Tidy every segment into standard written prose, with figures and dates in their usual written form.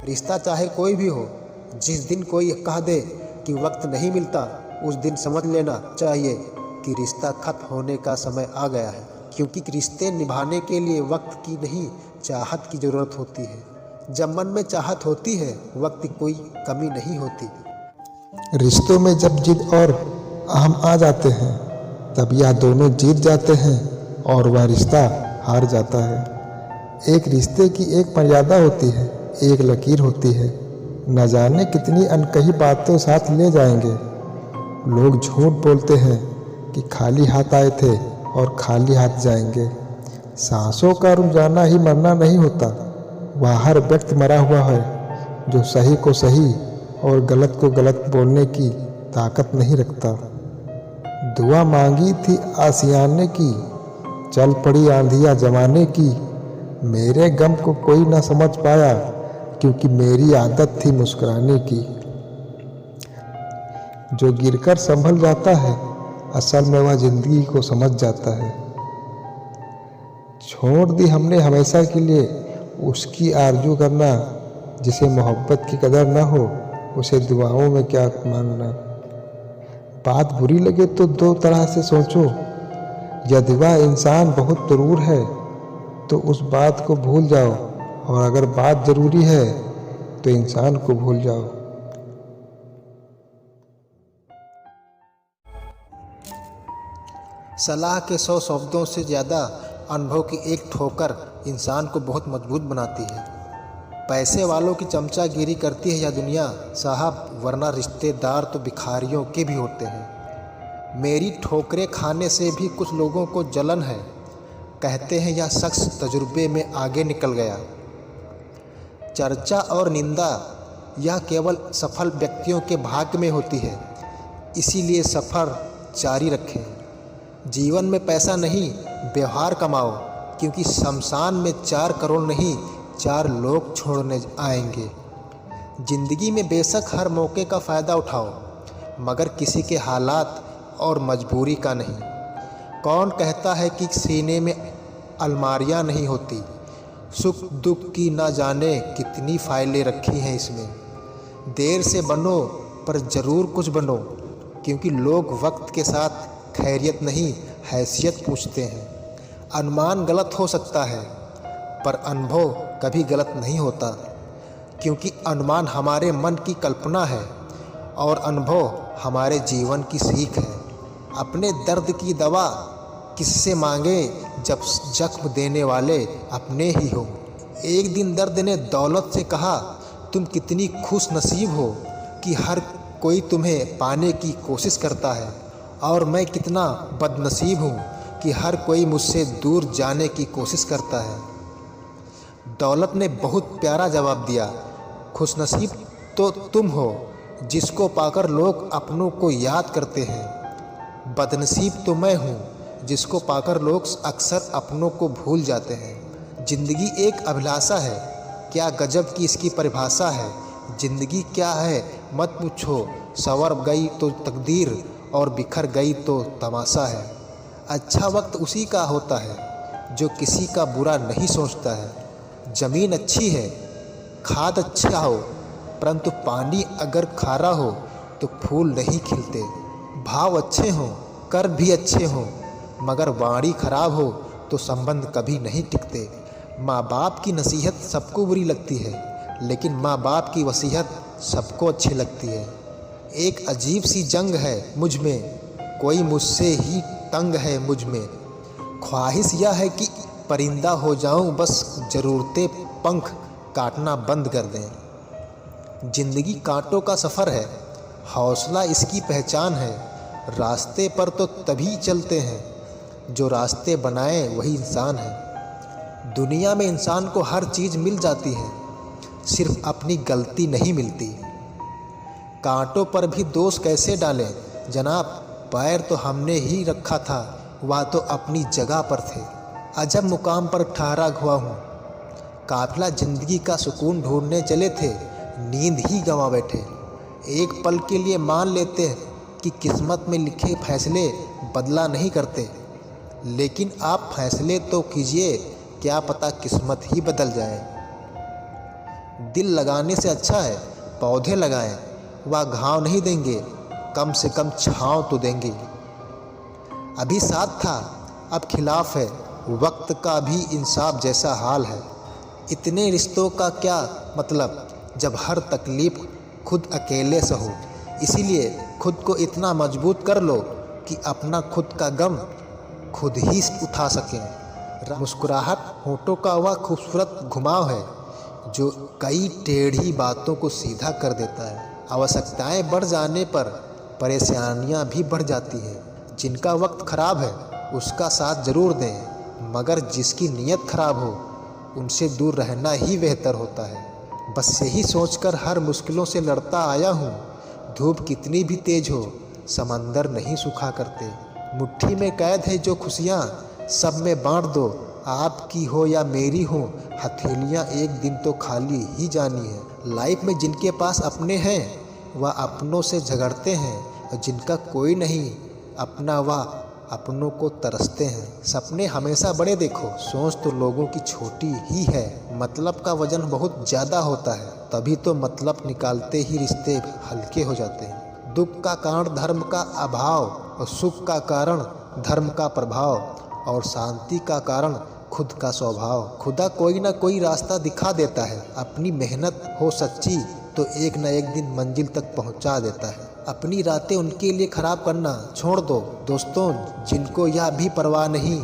रिश्ता चाहे कोई भी हो, जिस दिन कोई कह दे कि वक्त नहीं मिलता, उस दिन समझ लेना चाहिए कि रिश्ता खत्म होने का समय आ गया है। क्योंकि रिश्ते निभाने के लिए वक्त की नहीं, चाहत की ज़रूरत होती है। जब मन में चाहत होती है, वक्त की कोई कमी नहीं होती। रिश्तों में जब जिद और अहम आ जाते हैं, तब यह दोनों जीत जाते हैं और वह रिश्ता हार जाता है। एक रिश्ते की एक मर्यादा होती है, एक लकीर होती है। न जाने कितनी अनकही बातों साथ ले जाएंगे। लोग झूठ बोलते हैं कि खाली हाथ आए थे और खाली हाथ जाएंगे। सांसों का रुक जाना ही मरना नहीं होता। वह हर व्यक्ति मरा हुआ है जो सही को सही और गलत को गलत बोलने की ताकत नहीं रखता। दुआ मांगी थी आशियाने की, चल पड़ी आंधियाँ जमाने की। मेरे गम को कोई ना समझ पाया, क्योंकि मेरी आदत थी मुस्कुराने की। जो गिरकर संभल जाता है, असल में वह जिंदगी को समझ जाता है। छोड़ दी हमने हमेशा के लिए उसकी आरजू करना। जिसे मोहब्बत की कदर न हो, उसे दुआओं में क्या मांगना। बात बुरी लगे तो दो तरह से सोचो। यदि वह इंसान बहुत जरूर है तो उस बात को भूल जाओ, और अगर बात जरूरी है तो इंसान को भूल जाओ। सलाह के 100 शब्दों से ज़्यादा अनुभव की एक ठोकर इंसान को बहुत मजबूत बनाती है। पैसे वालों की चमचागिरी करती है यह दुनिया साहब, वरना रिश्तेदार तो भिखारियों के भी होते हैं। मेरी ठोकरें खाने से भी कुछ लोगों को जलन है। कहते हैं यह शख्स तजुर्बे में आगे निकल गया। चर्चा और निंदा यह केवल सफल व्यक्तियों के भाग्य में होती है। इसीलिए सफ़र जारी रखें। जीवन में पैसा नहीं, व्यवहार कमाओ, क्योंकि शमशान में 4 करोड़ नहीं, 4 लोग छोड़ने आएंगे। ज़िंदगी में बेशक हर मौके का फ़ायदा उठाओ, मगर किसी के हालात और मजबूरी का नहीं। कौन कहता है कि सीने में अलमारियां नहीं होती। सुख दुख की ना जाने कितनी फाइलें रखी हैं इसमें। देर से बनो पर ज़रूर कुछ बनो, क्योंकि लोग वक्त के साथ खैरियत नहीं, हैसियत पूछते हैं। अनुमान गलत हो सकता है, पर अनुभव कभी गलत नहीं होता, क्योंकि अनुमान हमारे मन की कल्पना है और अनुभव हमारे जीवन की सीख है। अपने दर्द की दवा किससे मांगे जब जख्म देने वाले अपने ही हो। एक दिन दर्द ने दौलत से कहा, तुम कितनी खुश नसीब हो कि हर कोई तुम्हें पाने की कोशिश करता है, और मैं कितना बदनसीब हूँ कि हर कोई मुझसे दूर जाने की कोशिश करता है। दौलत ने बहुत प्यारा जवाब दिया, खुशनसीब तो तुम हो जिसको पाकर लोग अपनों को याद करते हैं। बदनसीब तो मैं हूँ जिसको पाकर लोग अक्सर अपनों को भूल जाते हैं। ज़िंदगी एक अभिलाषा है, क्या गजब की इसकी परिभाषा है। ज़िंदगी क्या है मत पूछो, संवर गई तो तकदीर और बिखर गई तो तमाशा है। अच्छा वक्त उसी का होता है जो किसी का बुरा नहीं सोचता है। ज़मीन अच्छी है, खाद अच्छा हो, परंतु पानी अगर खारा हो तो फूल नहीं खिलते। भाव अच्छे हों, कर भी अच्छे हों, मगर वाणी खराब हो तो संबंध कभी नहीं टिकते। माँ बाप की नसीहत सबको बुरी लगती है, लेकिन माँ बाप की वसीयत सबको अच्छी लगती है। एक अजीब सी जंग है मुझ में, कोई मुझसे ही तंग है मुझ में। ख्वाहिश यह है कि परिंदा हो जाऊं, बस ज़रूरतें पंख काटना बंद कर दें। ज़िंदगी कांटों का सफ़र है, हौसला इसकी पहचान है। रास्ते पर तो तभी चलते हैं जो रास्ते बनाए वही इंसान है। दुनिया में इंसान को हर चीज़ मिल जाती है, सिर्फ अपनी गलती नहीं मिलती। कांटों पर भी दोष कैसे डालें जनाब, पैर तो हमने ही रखा था, वह तो अपनी जगह पर थे। अजब मुकाम पर ठहरा हुआ हूँ। काफिला ज़िंदगी का सुकून ढूंढने चले थे, नींद ही गंवा बैठे। एक पल के लिए मान लेते हैं कि किस्मत में लिखे फैसले बदला नहीं करते, लेकिन आप फैसले तो कीजिए, क्या पता किस्मत ही बदल जाए। दिल लगाने से अच्छा है पौधे लगाएं, वह घाव नहीं देंगे, कम से कम छांव तो देंगे। अभी साथ था अब खिलाफ है, वक्त का भी इंसाफ जैसा हाल है। इतने रिश्तों का क्या मतलब जब हर तकलीफ़ खुद अकेले सहो। इसीलिए खुद को इतना मजबूत कर लो कि अपना खुद का गम खुद ही उठा सकें। मुस्कुराहट होठों का वह खूबसूरत घुमाव है जो कई टेढ़ी बातों को सीधा कर देता है। आवश्यकताएं बढ़ जाने पर परेशानियां भी बढ़ जाती हैं। जिनका वक्त ख़राब है उसका साथ ज़रूर दें, मगर जिसकी नीयत ख़राब हो उनसे दूर रहना ही बेहतर होता है। बस यही सोचकर हर मुश्किलों से लड़ता आया हूँ। धूप कितनी भी तेज हो समंदर नहीं सूखा करते। मुट्ठी में कैद है जो खुशियाँ सब में बांट दो। आपकी हो या मेरी हो हथेलियाँ एक दिन तो खाली ही जानी है। लाइफ में जिनके पास अपने हैं वह अपनों से झगड़ते हैं, और जिनका कोई नहीं अपना वह अपनों को तरसते हैं। सपने हमेशा बड़े देखो, सोच तो लोगों की छोटी ही है। मतलब का वजन बहुत ज़्यादा होता है, तभी तो मतलब निकालते ही रिश्ते हल्के हो जाते हैं। दुख का कारण धर्म का अभाव, और सुख का कारण धर्म का प्रभाव, और शांति का कारण खुद का स्वभाव। खुदा कोई ना कोई रास्ता दिखा देता है। अपनी मेहनत हो सच्ची तो एक न एक दिन मंजिल तक पहुंचा देता है। अपनी रातें उनके लिए ख़राब करना छोड़ दो दोस्तों, जिनको यह भी परवाह नहीं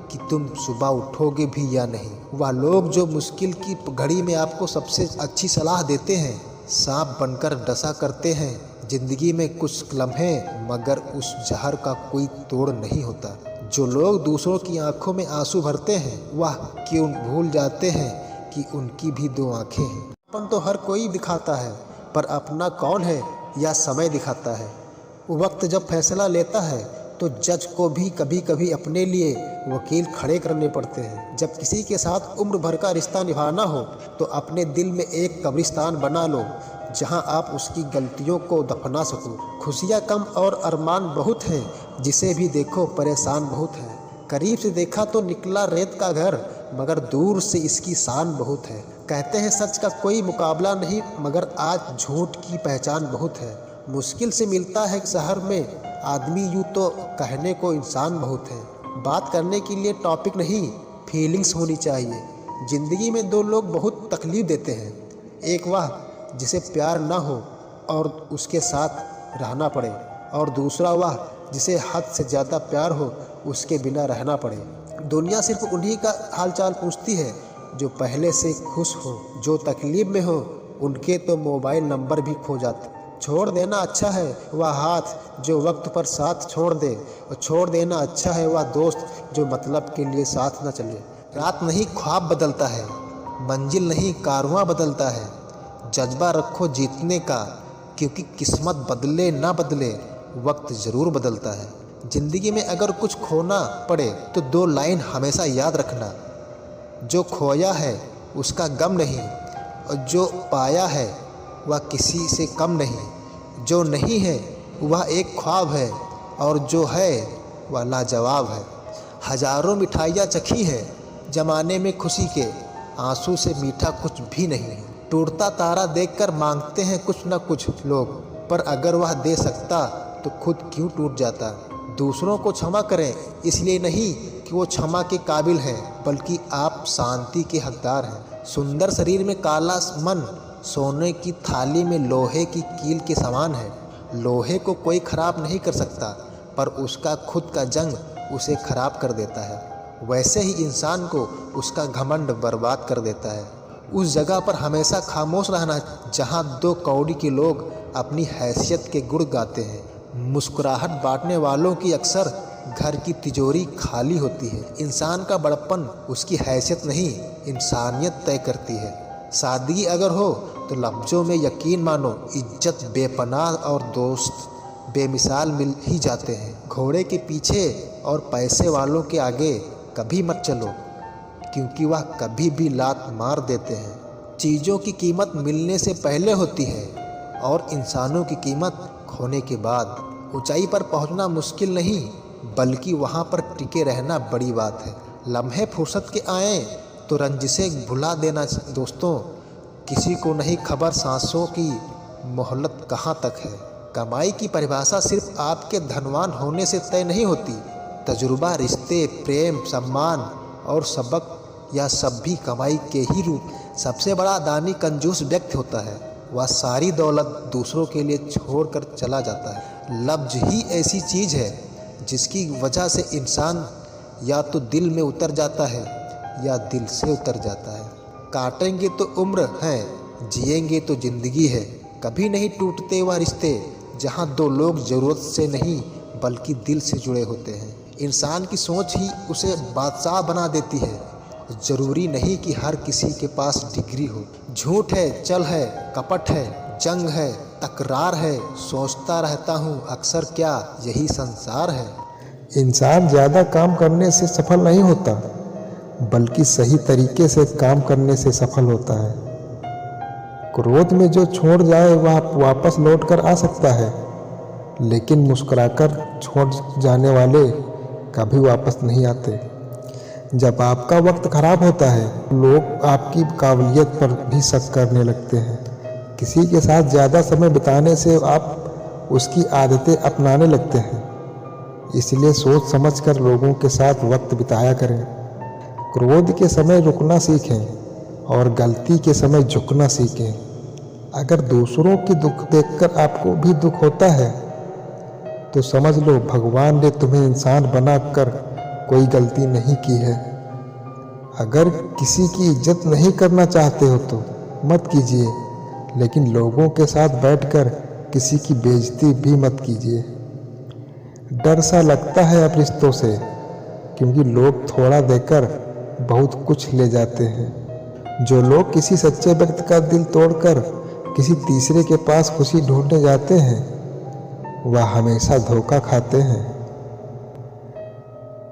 कि तुम सुबह उठोगे भी या नहीं। वह लोग जो मुश्किल की घड़ी में आपको सबसे अच्छी सलाह देते हैं, सांप बनकर डसा करते हैं। ज़िंदगी में कुछ लम्हे मगर उस जहर का कोई तोड़ नहीं होता। जो लोग दूसरों की आंखों में आंसू भरते हैं वह क्यों भूल जाते हैं कि उनकी भी दो आंखें हैं। अपन तो हर कोई दिखाता है, पर अपना कौन है यह समय दिखाता है। वक्त जब फैसला लेता है तो जज को भी कभी कभी अपने लिए वकील खड़े करने पड़ते हैं। जब किसी के साथ उम्र भर का रिश्ता निभाना हो तो अपने दिल में एक कब्रिस्तान बना लो जहां आप उसकी गलतियों को दफना सको। खुशियां कम और अरमान बहुत हैं, जिसे भी देखो परेशान बहुत है। करीब से देखा तो निकला रेत का घर, मगर दूर से इसकी शान बहुत है। कहते हैं सच का कोई मुकाबला नहीं, मगर आज झूठ की पहचान बहुत है। मुश्किल से मिलता है शहर में आदमी, यूँ तो कहने को इंसान बहुत है। बात करने के लिए टॉपिक नहीं, फीलिंग्स होनी चाहिए। ज़िंदगी में दो लोग बहुत तकलीफ़ देते हैं, एक वह जिसे प्यार ना हो और उसके साथ रहना पड़े, और दूसरा वह जिसे हद से ज़्यादा प्यार हो उसके बिना रहना पड़े। दुनिया सिर्फ उन्हीं का हालचाल पूछती है जो पहले से खुश हो। जो तकलीफ़ में हो उनके तो मोबाइल नंबर भी खो जाते। छोड़ देना अच्छा है वह हाथ जो वक्त पर साथ छोड़ दे, और छोड़ देना अच्छा है वह दोस्त जो मतलब के लिए साथ न चले। रात नहीं ख्वाब बदलता है, मंजिल नहीं कारवां बदलता है। जज्बा रखो जीतने का, क्योंकि किस्मत बदले ना बदले वक्त ज़रूर बदलता है। ज़िंदगी में अगर कुछ खोना पड़े तो दो लाइन हमेशा याद रखना, जो खोया है उसका गम नहीं, और जो पाया है वह किसी से कम नहीं। जो नहीं है वह एक ख्वाब है, और जो है वह लाजवाब है। हजारों मिठाइयाँ चखी है ज़माने में खुशी के, आंसू से मीठा कुछ भी नहीं। टूटता तारा देखकर मांगते हैं कुछ न कुछ लोग, पर अगर वह दे सकता तो खुद क्यों टूट जाता। दूसरों को क्षमा करें इसलिए नहीं कि वो क्षमा के काबिल हैं, बल्कि आप शांति के हकदार हैं। सुंदर शरीर में काला मन सोने की थाली में लोहे की कील के समान है। लोहे को कोई खराब नहीं कर सकता, पर उसका खुद का जंग उसे खराब कर देता है। वैसे ही इंसान को उसका घमंड बर्बाद कर देता है। उस जगह पर हमेशा खामोश रहना जहां दो कौड़ी के लोग अपनी हैसियत के गुण गाते हैं। मुस्कुराहट बांटने वालों की अक्सर घर की तिजोरी खाली होती है। इंसान का बड़प्पन उसकी हैसियत नहीं, इंसानियत तय करती है। सादगी अगर हो तो लफ्ज़ों में यकीन मानो, इज्जत बेपनाह और दोस्त बेमिसाल मिल ही जाते हैं। घोड़े के पीछे और पैसे वालों के आगे कभी मत चलो, क्योंकि वह कभी भी लात मार देते हैं। चीज़ों की कीमत मिलने से पहले होती है, और इंसानों की कीमत खोने के बाद। ऊंचाई पर पहुंचना मुश्किल नहीं, बल्कि वहां पर टिके रहना बड़ी बात है। लम्हे फुर्सत के आए तो रंजिशें भुला देना दोस्तों, किसी को नहीं खबर सांसों की मोहलत कहाँ तक है। कमाई की परिभाषा सिर्फ आपके धनवान होने से तय नहीं होती। तजुर्बा, रिश्ते, प्रेम, सम्मान और सबक, यह सब भी कमाई के ही रूप। सबसे बड़ा दानी कंजूस व्यक्ति होता है। वह सारी दौलत दूसरों के लिए छोड़कर चला जाता है। लफ्ज ही ऐसी चीज़ है जिसकी वजह से इंसान या तो दिल में उतर जाता है या दिल से उतर जाता है। काटेंगे तो उम्र है, जिएंगे तो जिंदगी है। कभी नहीं टूटते वह रिश्ते जहाँ दो लोग ज़रूरत से नहीं बल्कि दिल से जुड़े होते हैं। इंसान की सोच ही उसे बादशाह बना देती है। ज़रूरी नहीं कि हर किसी के पास डिग्री हो। झूठ है, चल है, कपट है, जंग है, तकरार है। सोचता रहता हूँ अक्सर क्या यही संसार है। इंसान ज़्यादा काम करने से सफल नहीं होता, बल्कि सही तरीके से काम करने से सफल होता है। क्रोध में जो छोड़ जाए वह वापस लौट कर आ सकता है, लेकिन मुस्कुराकर छोड़ जाने वाले कभी वापस नहीं आते। जब आपका वक्त खराब होता है, लोग आपकी काबिलियत पर भी शक करने लगते हैं। किसी के साथ ज़्यादा समय बिताने से आप उसकी आदतें अपनाने लगते हैं। इसलिए सोच समझकर लोगों के साथ वक्त बिताया करें। क्रोध के समय रुकना सीखें और गलती के समय झुकना सीखें। अगर दूसरों की दुख देखकर आपको भी दुख होता है तो समझ लो भगवान ने तुम्हें इंसान बनाकर कोई गलती नहीं की है। अगर किसी की इज्जत नहीं करना चाहते हो तो मत कीजिए, लेकिन लोगों के साथ बैठकर किसी की बेइज्जती भी मत कीजिए। डर सा लगता है अब रिश्तों से, क्योंकि लोग थोड़ा देकर बहुत कुछ ले जाते हैं। जो लोग किसी सच्चे व्यक्ति का दिल तोड़कर किसी तीसरे के पास खुशी ढूंढने जाते हैं, वह हमेशा धोखा खाते हैं।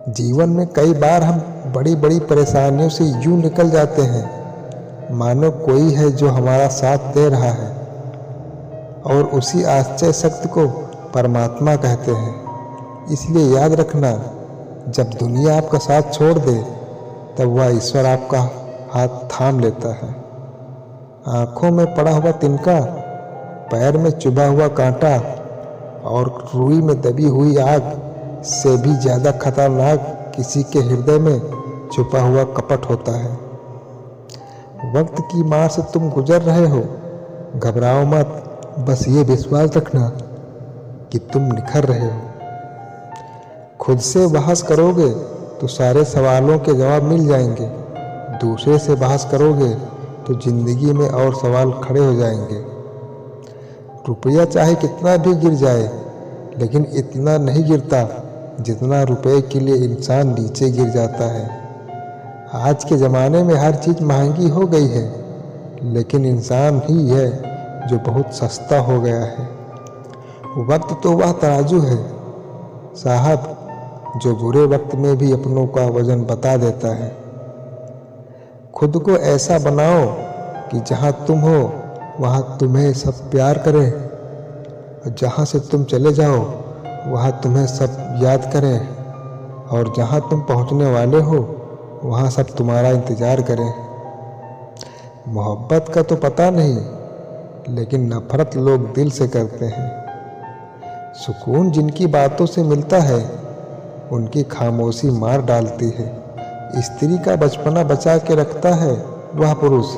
जीवन में कई बार हम बड़ी बड़ी परेशानियों से यूं निकल जाते हैं मानो कोई है जो हमारा साथ दे रहा है, और उसी आश्चर्य शक्ति को परमात्मा कहते हैं। इसलिए याद रखना, जब दुनिया आपका साथ छोड़ दे तब वह ईश्वर आपका हाथ थाम लेता है। आँखों में पड़ा हुआ तिनका, पैर में चुभा हुआ कांटा और रुई में दबी हुई आग से भी ज़्यादा खतरनाक किसी के हृदय में छुपा हुआ कपट होता है। वक्त की मार से तुम गुजर रहे हो, घबराओ मत। बस ये विश्वास रखना कि तुम निखर रहे हो। खुद से बहस करोगे तो सारे सवालों के जवाब मिल जाएंगे। दूसरे से बहस करोगे तो जिंदगी में और सवाल खड़े हो जाएंगे। रुपया चाहे कितना भी गिर जाए, लेकिन इतना नहीं गिरता जितना रुपए के लिए इंसान नीचे गिर जाता है। आज के ज़माने में हर चीज़ महंगी हो गई है, लेकिन इंसान ही है जो बहुत सस्ता हो गया है। वक्त तो वह तराजू है साहब, जो बुरे वक्त में भी अपनों का वजन बता देता है। खुद को ऐसा बनाओ कि जहाँ तुम हो वहाँ तुम्हें सब प्यार करें, और जहाँ से तुम चले जाओ वहाँ तुम्हें सब याद करें, और जहाँ तुम पहुँचने वाले हो वहाँ सब तुम्हारा इंतज़ार करें। मोहब्बत का तो पता नहीं, लेकिन नफरत लोग दिल से करते हैं। सुकून जिनकी बातों से मिलता है, उनकी खामोशी मार डालती है। स्त्री का बचपना बचा के रखता है वह पुरुष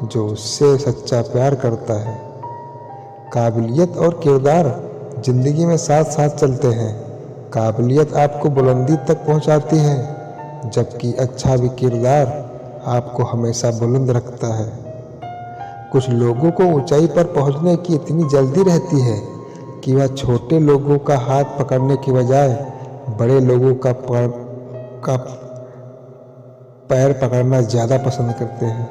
जो उससे सच्चा प्यार करता है। काबिलियत और किरदार जिंदगी में साथ साथ चलते हैं। काबिलियत आपको बुलंदी तक पहुंचाती है, जबकि अच्छा भी किरदार आपको हमेशा बुलंद रखता है। कुछ लोगों को ऊंचाई पर पहुंचने की इतनी जल्दी रहती है कि वह छोटे लोगों का हाथ पकड़ने की बजाय बड़े लोगों का पैर पकड़ना ज़्यादा पसंद करते हैं।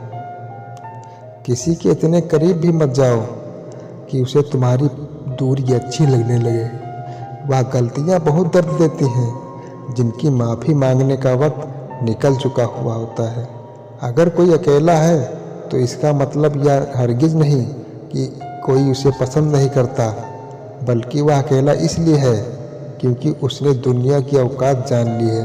किसी के इतने करीब भी मत जाओ कि उसे तुम्हारी दूरी अच्छी लगने लगे। वह गलतियाँ बहुत दर्द देती हैं, जिनकी माफ़ी मांगने का वक्त निकल चुका हुआ होता है। अगर कोई अकेला है तो इसका मतलब यह हरगिज़ नहीं कि कोई उसे पसंद नहीं करता, बल्कि वह अकेला इसलिए है क्योंकि उसने दुनिया की औकात जान ली है।